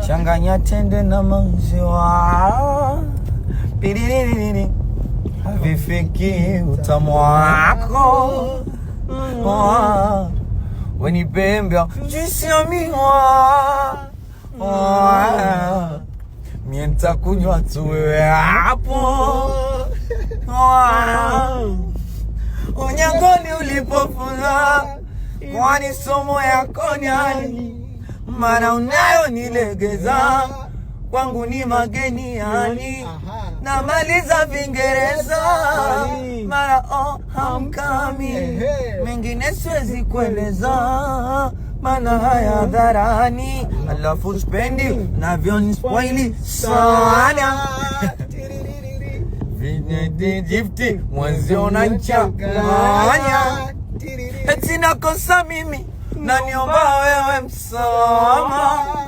changanya tende na maziwa, piririri havifiki utamu wako. Wanipembea juisi ya miwa, mie nitakunywa tu wewe hapo. Unyangoni ulipofuna, kwani somo yako nyani, maana unayo nilegeza, kwangu ni mageni yani. Namaliza Vingereza, mara hamkami, mengine siwezi kueleza, maana haya dharani. Alafu spendi navyo nispoili sana. Vinyeti jifti mwanzio na nchanganya, eti nakosa mimi na niomba wewe msamaha.